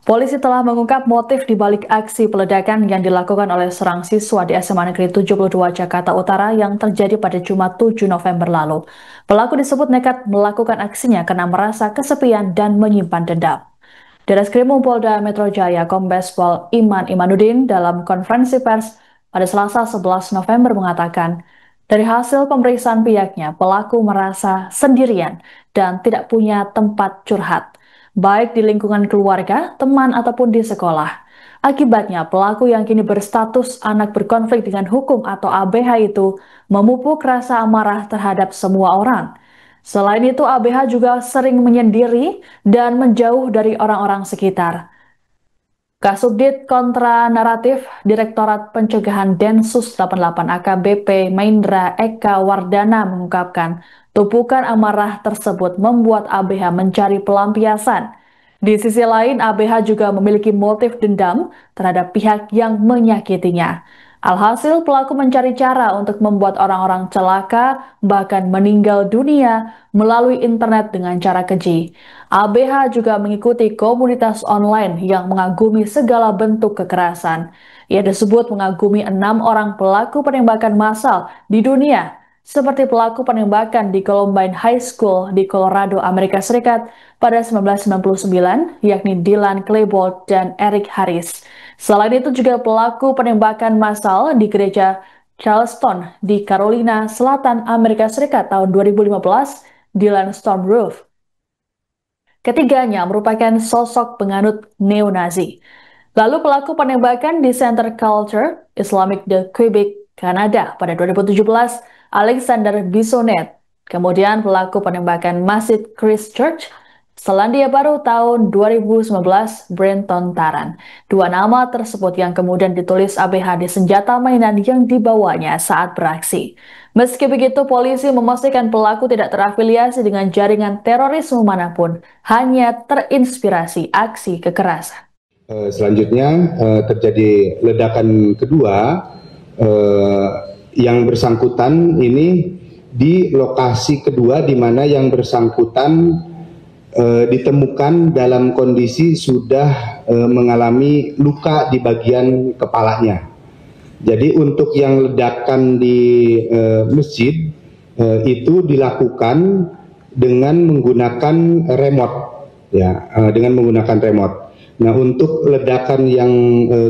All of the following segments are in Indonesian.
Polisi telah mengungkap motif di balik aksi peledakan yang dilakukan oleh seorang siswa di SMA Negeri 72 Jakarta Utara yang terjadi pada Jumat 7 November lalu. Pelaku disebut nekat melakukan aksinya karena merasa kesepian dan menyimpan dendam. Ditreskrim Polda Metro Jaya Kombes Pol Iman Imanuddin dalam konferensi pers pada Selasa 11 November mengatakan, dari hasil pemeriksaan pihaknya, pelaku merasa sendirian dan tidak punya tempat curhat, baik di lingkungan keluarga, teman, ataupun di sekolah. Akibatnya, pelaku yang kini berstatus anak berkonflik dengan hukum atau ABH itu memupuk rasa amarah terhadap semua orang. Selain itu, ABH juga sering menyendiri dan menjauh dari orang-orang sekitar. Kasubdit Kontra Naratif Direktorat Pencegahan Densus 88 AKBP Maindra Eka Wardana mengungkapkan, tumpukan amarah tersebut membuat ABH mencari pelampiasan. Di sisi lain, ABH juga memiliki motif dendam terhadap pihak yang menyakitinya. Alhasil, pelaku mencari cara untuk membuat orang-orang celaka, bahkan meninggal dunia melalui internet dengan cara keji. ABH juga mengikuti komunitas online yang mengagumi segala bentuk kekerasan. Ia disebut mengagumi 6 orang pelaku penembakan massal di dunia, seperti pelaku penembakan di Columbine High School di Colorado, Amerika Serikat pada 1999, yakni Dylan Klebold dan Eric Harris. Selain itu juga pelaku penembakan massal di gereja Charleston di Carolina Selatan, Amerika Serikat tahun 2015, Dylan Stormroof. Ketiganya merupakan sosok penganut neo-Nazi. Lalu pelaku penembakan di Center Culture Islamic de Quebec, Kanada pada 2017, Alexander Bissonnette. Kemudian pelaku penembakan Masjid Christchurch, Selandia Baru tahun 2019, Brenton Tarrant. Dua nama tersebut yang kemudian ditulis ABH di senjata mainan yang dibawanya saat beraksi. Meski begitu, polisi memastikan pelaku tidak terafiliasi dengan jaringan terorisme manapun, hanya terinspirasi aksi kekerasan. Selanjutnya terjadi ledakan kedua yang bersangkutan ini di lokasi kedua di mana yang bersangkutan ditemukan dalam kondisi sudah mengalami luka di bagian kepalanya. Jadi untuk yang ledakan di masjid itu dilakukan dengan menggunakan remote, ya, dengan menggunakan remote. Nah, untuk ledakan yang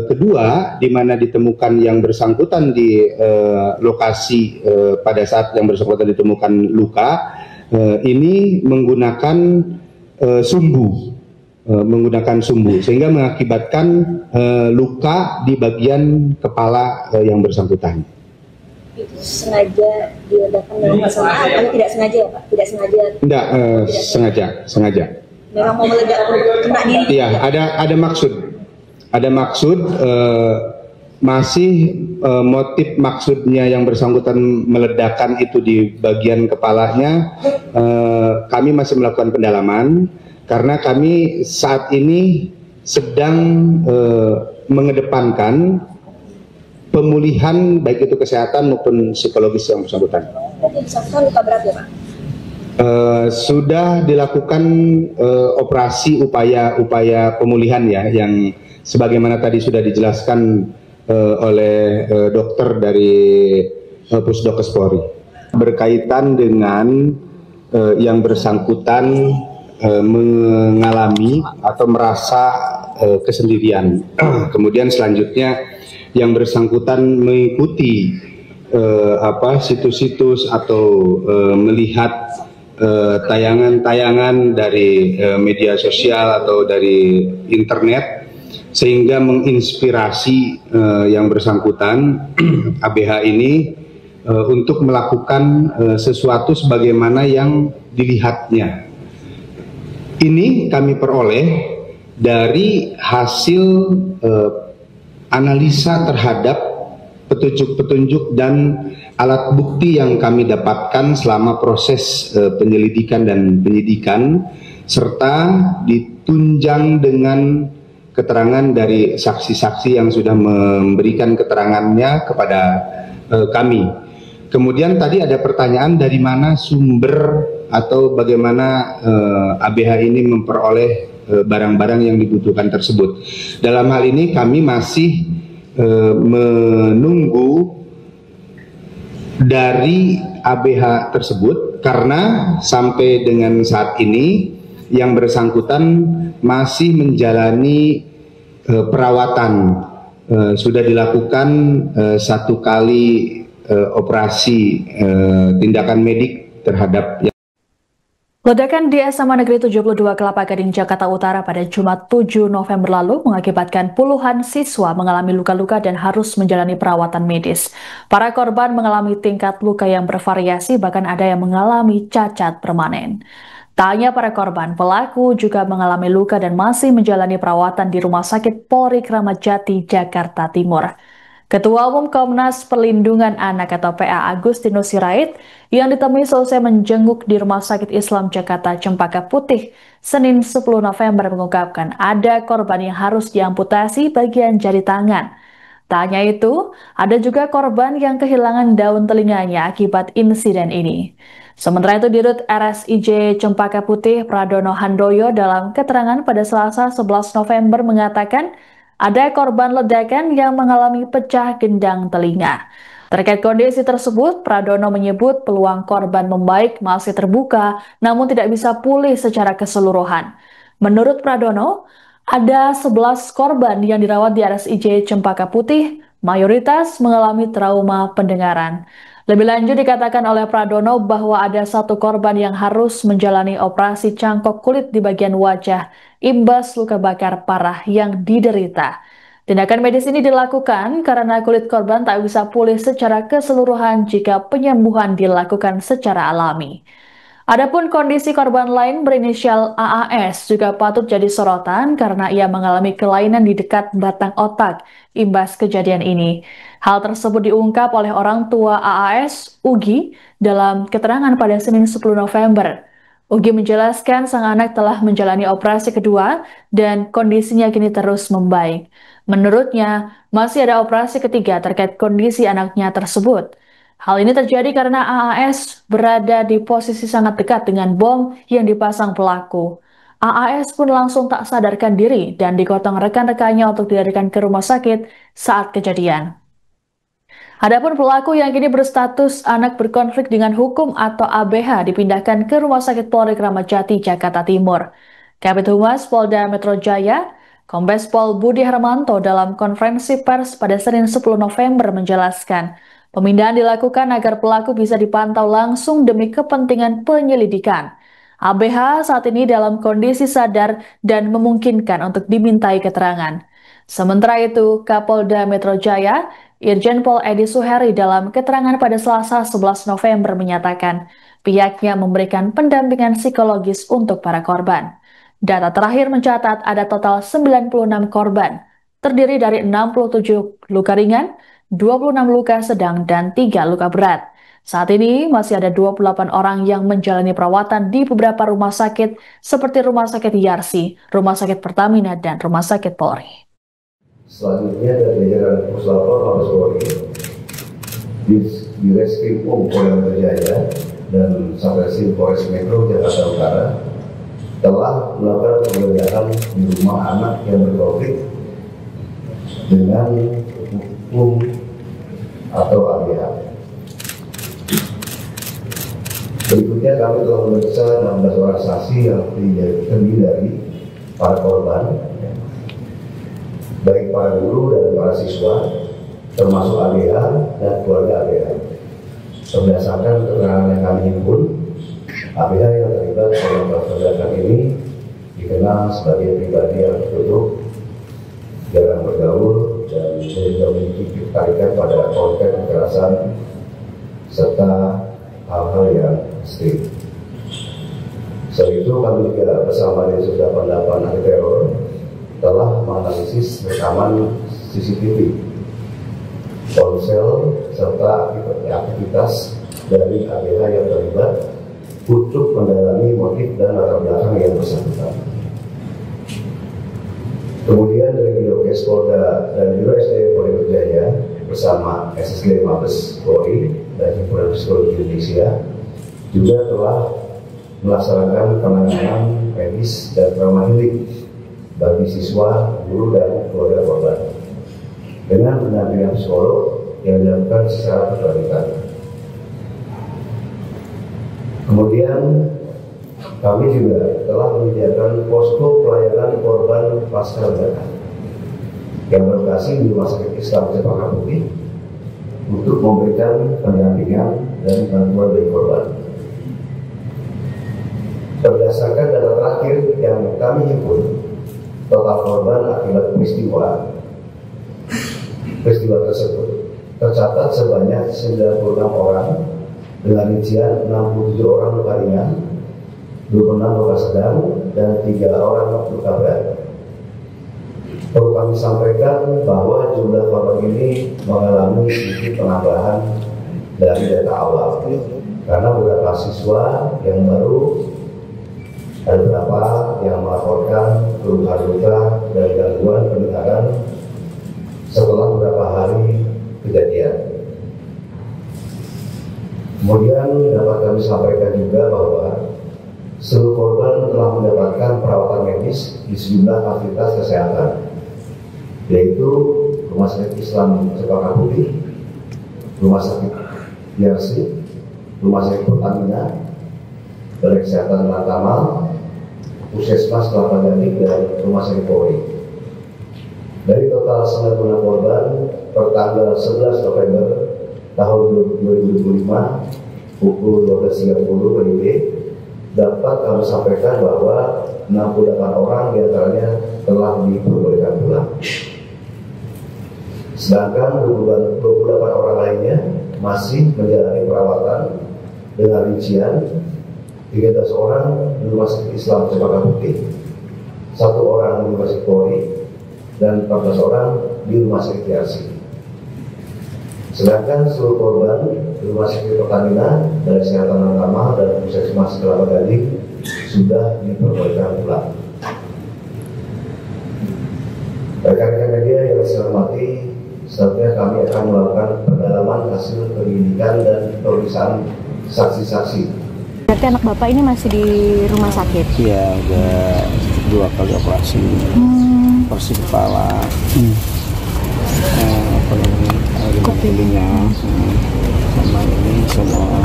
kedua, di mana ditemukan yang bersangkutan di lokasi pada saat yang bersangkutan ditemukan luka, ini menggunakan menggunakan sumbu, sehingga mengakibatkan luka di bagian kepala yang bersangkutan. Itu sengaja diledakkan dengan kesalahan atau tidak sengaja ya Pak? Tidak sengaja? Tidak, sengaja. Memang mau meledak kena diri? Iya, ada maksud. Ada maksud, masih motif maksudnya yang bersangkutan meledakkan itu di bagian kepalanya, kami masih melakukan pendalaman karena kami saat ini sedang mengedepankan pemulihan baik itu kesehatan maupun psikologis yang bersangkutan. Berarti bersangkutan luka berat ya Pak? Sudah dilakukan operasi upaya pemulihan ya, yang sebagaimana tadi sudah dijelaskan oleh dokter dari Pusdokes Polri berkaitan dengan yang bersangkutan mengalami atau merasa kesendirian. Kemudian selanjutnya yang bersangkutan mengikuti situs-situs atau melihat tayangan-tayangan dari media sosial atau dari internet, sehingga menginspirasi yang bersangkutan ABH ini untuk melakukan sesuatu sebagaimana yang dilihatnya. Ini kami peroleh dari hasil analisa terhadap petunjuk-petunjuk dan alat bukti yang kami dapatkan selama proses penyelidikan dan penyidikan, serta ditunjang dengan keterangan dari saksi-saksi yang sudah memberikan keterangannya kepada kami. Kemudian tadi ada pertanyaan dari mana sumber atau bagaimana ABH ini memperoleh barang-barang yang dibutuhkan tersebut. Dalam hal ini kami masih menunggu dari ABH tersebut karena sampai dengan saat ini yang bersangkutan masih menjalani perawatan. Sudah dilakukan 1 kali operasi tindakan medik terhadap. Ledakan di SMA Negeri 72 Kelapa Gading, Jakarta Utara pada Jumat 7 November lalu mengakibatkan puluhan siswa mengalami luka-luka dan harus menjalani perawatan medis. Para korban mengalami tingkat luka yang bervariasi, bahkan ada yang mengalami cacat permanen. Tak hanya para korban, pelaku juga mengalami luka dan masih menjalani perawatan di Rumah Sakit Polri Kramat Jati, Jakarta Timur. Ketua Umum Komnas Perlindungan Anak atau PA Agustinus Sirait yang ditemui selesai menjenguk di Rumah Sakit Islam Jakarta Cempaka Putih Senin 10 November mengungkapkan ada korban yang harus diamputasi bagian jari tangan. Tak hanya itu, ada juga korban yang kehilangan daun telinganya akibat insiden ini. Sementara itu, Dirut RSIJ Cempaka Putih Pradono Handoyo dalam keterangan pada Selasa 11 November mengatakan ada korban ledakan yang mengalami pecah gendang telinga. Terkait kondisi tersebut, Pradono menyebut peluang korban membaik masih terbuka, namun tidak bisa pulih secara keseluruhan. Menurut Pradono, ada 11 korban yang dirawat di RSIJ Cempaka Putih, mayoritas mengalami trauma pendengaran. Lebih lanjut dikatakan oleh Pradono bahwa ada 1 korban yang harus menjalani operasi cangkok kulit di bagian wajah imbas luka bakar parah yang diderita. Tindakan medis ini dilakukan karena kulit korban tak bisa pulih secara keseluruhan jika penyembuhan dilakukan secara alami. Adapun kondisi korban lain berinisial AAS juga patut jadi sorotan karena ia mengalami kelainan di dekat batang otak imbas kejadian ini. Hal tersebut diungkap oleh orang tua AAS, Ugi, dalam keterangan pada Senin 10 November. Ugi menjelaskan sang anak telah menjalani operasi kedua dan kondisinya kini terus membaik. Menurutnya, masih ada operasi ketiga terkait kondisi anaknya tersebut. Hal ini terjadi karena AAS berada di posisi sangat dekat dengan bom yang dipasang pelaku. AAS pun langsung tak sadarkan diri dan digotong rekan-rekannya untuk dilarikan ke rumah sakit saat kejadian. Adapun pelaku yang kini berstatus anak berkonflik dengan hukum atau ABH dipindahkan ke Rumah Sakit Polri Kramat Jati, Jakarta Timur. Kabid Humas Polda Metro Jaya, Kombes Pol Budi Harmanto dalam konferensi pers pada Senin 10 November menjelaskan, pemindahan dilakukan agar pelaku bisa dipantau langsung demi kepentingan penyelidikan. ABH saat ini dalam kondisi sadar dan memungkinkan untuk dimintai keterangan. Sementara itu, Kapolda Metro Jaya, Irjen Pol Edi Suheri dalam keterangan pada Selasa 11 November menyatakan pihaknya memberikan pendampingan psikologis untuk para korban. Data terakhir mencatat ada total 96 korban, terdiri dari 67 luka ringan, 26 luka sedang, dan 3 luka berat. Saat ini masih ada 28 orang yang menjalani perawatan di beberapa rumah sakit seperti Rumah Sakit Yarsi, Rumah Sakit Pertamina, dan Rumah Sakit Polri. Selanjutnya dari jajaran Puslapor Mabes Polri, di Reskrim Polda Metro Jaya dan Satreskrim Polres Metro Jakarta Utara telah melakukan penggeledahan di rumah anak yang berkonflik dengan hukum atau ABH. Berikutnya kami telah memeriksa 16 orang saksi yang terdiri dari para korban, baik para guru dan para siswa, termasuk ABH dan keluarga ABH. Berdasarkan keterangan yang kami himpun, ABH yang terlibat dalam ledakan ini dikenal sebagai pribadi yang tertutup, jarang bergaul, dan tidak memiliki ketertarikan pada konten kekerasan serta hal-hal yang ekstrim. Selain itu, kami juga bersama Densus 88 anti teror telah menganalisis rekaman CCTV, ponsel, serta aktivitas dari ABH yang terlibat untuk mendalami motif dan latar belakang yang bersangkutan. Kemudian dari Bidokes Polda dan Biro SD Polda Metro Jaya bersama SSG Mabes Polri dan Himpunan Psikologi Indonesia juga telah melaksanakan penanganan medis dan trauma healing bagi siswa, guru, dan keluarga korban dengan pendampingan psikolog yang dilakukan secara berkelanjutan. Kemudian kami juga telah menyediakan posko pelayanan korban pasca ledakan yang berlokasi di Rumah Sakit Islam Cempaka Putih untuk memberikan pendampingan dan bantuan bagi korban. Berdasarkan data terakhir yang kami himpun, total korban akibat peristiwa tersebut tercatat sebanyak 96 orang dengan rincian 67 orang luka ringan, 26 luka sedang, dan 3 orang luka berat. Perlu kami sampaikan bahwa jumlah korban ini mengalami sedikit penambahan dari data awal karena beberapa siswa yang baru ada beberapa yang melaporkan keluhan luka dan gangguan pendengaran setelah beberapa hari kejadian. Kemudian dapat kami sampaikan juga bahwa seluruh korban telah mendapatkan perawatan medis di sejumlah fasilitas kesehatan, yaitu Rumah Sakit Islam Cempaka Putih, Rumah Sakit DRC, Rumah Sakit Pertamina, Balai Kesehatan Lantamal, Puskesmas Kelapa Gading, dan Rumah Sakit Polri. Dari total 96 korban per tanggal 11 November tahun 2025 pukul 12.30 WIB, dapat kami sampaikan bahwa 68 orang diantaranya telah diperbolehkan pulang. Sedangkan 28 orang lainnya masih menjalani perawatan dengan rincian 13 orang di Rumah Sakit Islam Cempaka Putih, 1 orang di Rumah Sakit Polri, dan 14 orang di Rumah Sakit DRC. Sedangkan seluruh korban di Rumah Sakit Pertamina, Balai Kesehatan Lantamal, dan Puskesmas Kelapa Gading sudah diperbolehkan pulang. Rekan-rekan media yang saya hormati, selanjutnya kami akan melakukan pendalaman hasil penyelidikan dan pemeriksaan saksi-saksi. Berarti anak Bapak ini masih di rumah sakit? Iya, udah 2 kali operasi. Operasi kepala, telinga, sama ini semua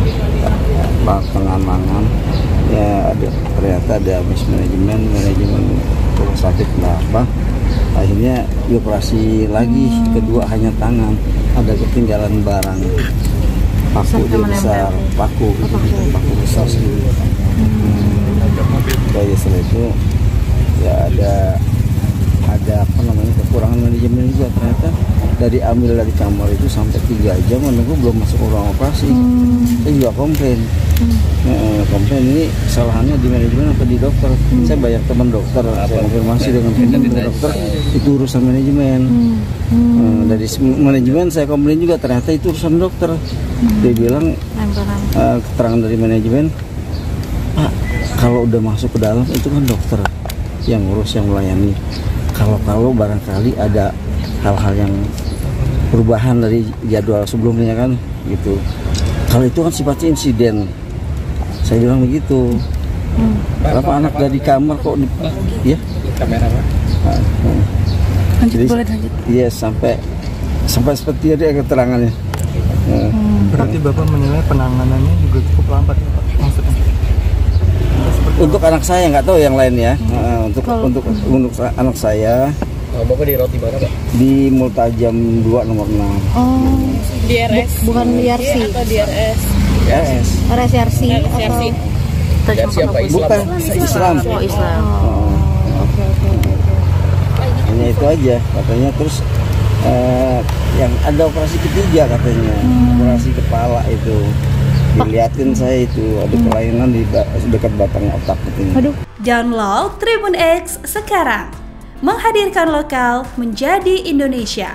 pengamangan. Ya ternyata ada manajemen rumah sakit kenapa? Akhirnya dioperasi lagi, kedua hanya tangan, ada ketinggalan barang, paku dia besar, paku besar sendiri. Dari setelah itu ya ada kekurangan manajemen juga. Ternyata dari ambil dari kamar itu sampai 3 jam menunggu belum masuk ruang operasi. Saya juga komplain. Komplain ini kesalahannya di manajemen atau di dokter. Saya bayar teman dokter, saya konfirmasi dengan teman dokter, itu urusan manajemen. Dari manajemen saya komplain juga, ternyata itu urusan dokter. Dia bilang keterangan dari manajemen, Pak, kalau udah masuk ke dalam itu kan dokter yang ngurus, yang melayani. Kalau barangkali ada hal-hal yang perubahan dari jadwal sebelumnya kan gitu. Kalau itu kan sifatnya insiden. Saya bilang begitu. Kenapa anak dari kamar kok ya? Kamera Pak. Jadi, boleh lanjut. Iya, sampai seperti ada keterangannya. Berarti Bapak menilai penanganannya juga cukup lambat ya Pak, maksudnya? Untuk anak saya nggak tahu yang lain ya. Untuk anak saya. Bapak di roti mana Pak? Di Multajam 2 nomor 6. Oh, DRS. Bukan DRC atau DRS. DRS. RSRC. DRC apa Islam? Bukan, Islam. Oh, Islam. Oke. Hanya itu aja katanya. Terus yang ada operasi ketiga katanya, operasi kepala itu. Dilihatin saya itu ada kelainan di dekat batang otak katanya. Download Tribun X sekarang. Menghadirkan lokal menjadi Indonesia.